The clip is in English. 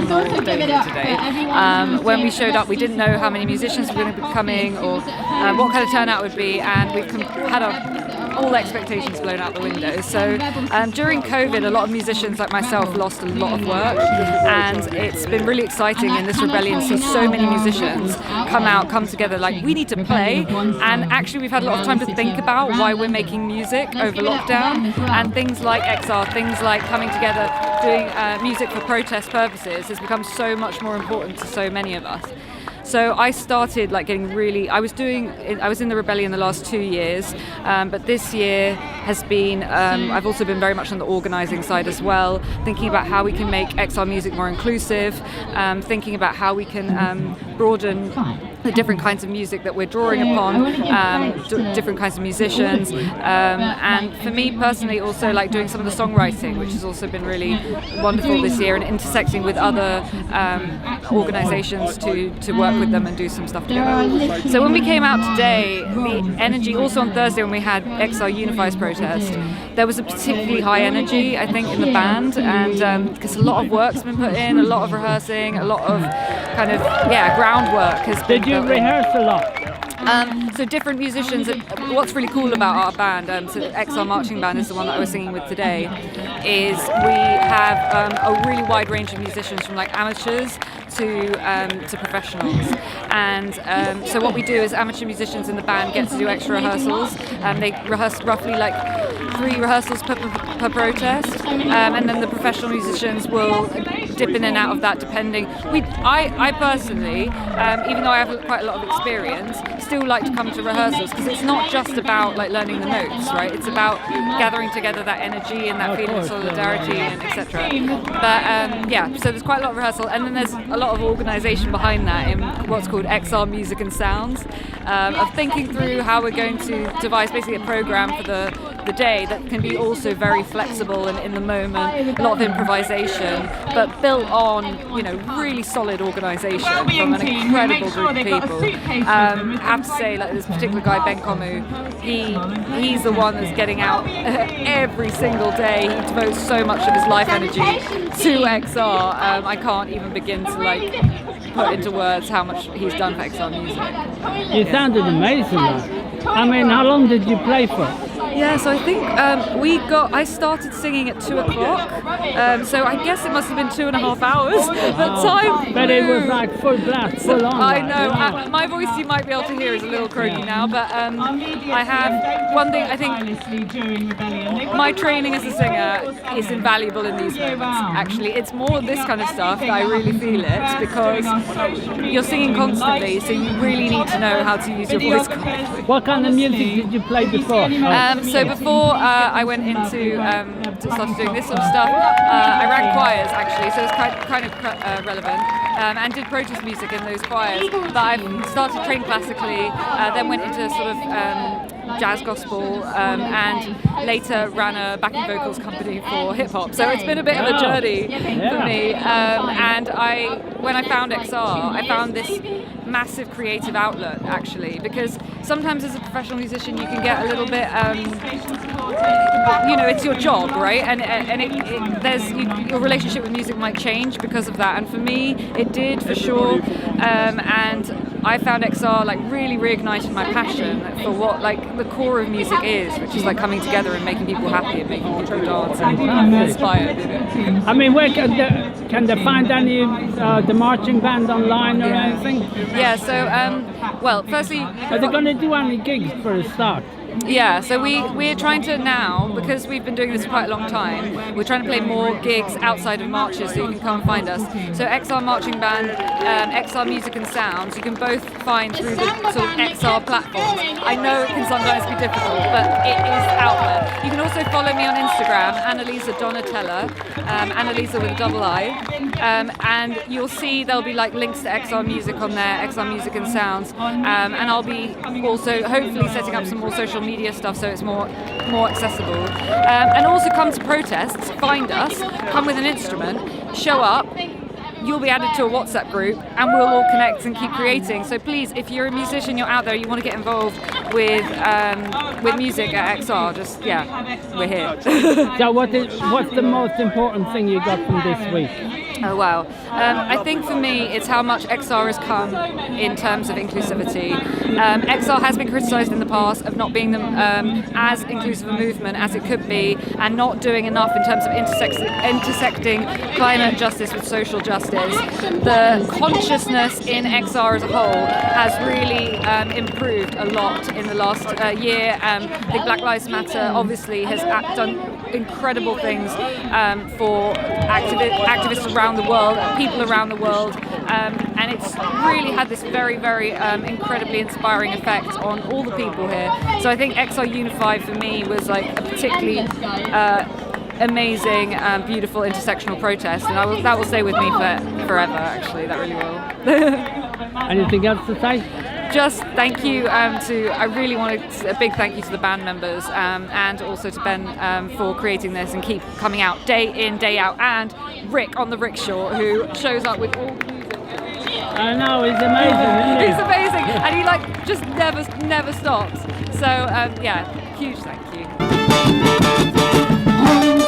phenomenal day here today. When we showed up, we didn't know how many musicians were going to be coming or what kind of turnout would be, and we've had all expectations blown out the window. So during COVID, a lot of musicians like myself lost a lot of work, and it's been really exciting in this rebellion to see so many musicians come together like, we need to play. And actually we've had a lot of time to think about why we're making music over lockdown, and things like XR, things like coming together, doing music for protest purposes has become so much more important to so many of us. So I started I was in the rebellion the last 2 years, but this year has been, I've also been very much on the organising side as well, thinking about how we can make XR music more inclusive, thinking about how we can broaden the different kinds of music that we're drawing upon, different kinds of musicians, and for me personally also like doing some of the songwriting, which has also been really wonderful this year, and intersecting with other organisations to work with them and do some stuff together. So when we came out today, the energy, also on Thursday when we had XR Unifies protest, there was a particularly high energy, I think, in the band, and because a lot of work's been put in, a lot of rehearsing, a lot of kind of groundwork has been. Did you rehearse a lot? So different musicians, what's really cool about our band, so XR Marching Band is the one that I was singing with today, is we have a really wide range of musicians from like amateurs to professionals, and so what we do is amateur musicians in the band get to do extra rehearsals, they rehearse roughly like 3 rehearsals per protest, and then the professional musicians will dip in and out of that depending. I personally, even though I have quite a lot of experience, still like to come to rehearsals because it's not just about like learning the notes, right? It's about gathering together that energy and that feeling of solidarity and etc. But so there's quite a lot of rehearsal, and then there's a lot of organisation behind that in what's called XR Music and Sounds, of thinking through how we're going to devise basically a programme for the day that can be also very flexible and in the moment, a lot of improvisation, but built on really solid organisation from an incredible group of people. I have to say, like this particular guy, Ben Komu, he's the one that's getting out every single day. He devotes so much of his life energy to XR. I can't even begin to put into words how much he's done for XR music. You sounded amazing, though. I mean, how long did you play for? Yeah, so I think I started singing at 2 o'clock, so I guess it must have been 2.5 hours. But time But it was like full blast, full on. I know, my voice you might be able to hear is a little croaky now, but I have one thing, I think my training as a singer is invaluable in these moments, actually. It's more this kind of stuff that I really feel it, because you're singing constantly, so you really need to know how to use your voice correctly. What kind of music did you play before? So before I went into started doing this sort of stuff, I ran choirs actually, so it's kind of relevant, and did protest music in those choirs. But I started training classically, then went into sort of jazz gospel, and later ran a backing vocals company for hip hop. So it's been a bit of a journey for me. And when I found XR, I found this massive creative outlet actually, because sometimes as a professional musician you can get a little bit it's your job, right, and your relationship with music might change because of that, and for me it did for sure, and I found XR really reignited my passion for what the core of music is, which is coming together and making people happy and making people dance and inspired. I mean, where can they find any the marching band online or anything? Yeah, so firstly, are they going to do any gigs for a start? Yeah, so we're trying to now, because we've been doing this for quite a long time, we're trying to play more gigs outside of marches, so you can come and find us. So XR Marching Band, XR Music and Sounds, you can both find through the sort of XR platforms. I know it can sometimes be difficult, but it is out there. You can also follow me on Instagram, Liisa Donatella, Liisa with a double I, and you'll see there'll be links to XR Music on there, XR Music and Sounds, and I'll be also hopefully setting up some more social media stuff so it's more accessible, and also come to protests, find us, come with an instrument, show up, you'll be added to a WhatsApp group and we'll all connect and keep creating. So please, if you're a musician, you're out there, you want to get involved with music at XR, we're here. So what's the most important thing you got from this week? Oh wow. I think for me it's how much XR has come in terms of inclusivity. XR has been criticised in the past of not being as inclusive a movement as it could be, and not doing enough in terms of intersecting climate justice with social justice. The consciousness in XR as a whole has really improved a lot in the last year. I think Black Lives Matter obviously has done incredible things for activists around the world, people around the world, and it's really had this very, very incredibly inspiring effect on all the people here. So I think XR Unified for me was like a particularly amazing, beautiful intersectional protest, and that will stay with me forever. Actually, that really will. Anything else to say? Just thank you I really wanted a big thank you to the band members and also to Ben for creating this and keep coming out day in, day out, and Rick on the rickshaw, who shows up with all the music. I know, he's amazing, isn't he? He's amazing, and he like just never stops. So yeah, huge thank you.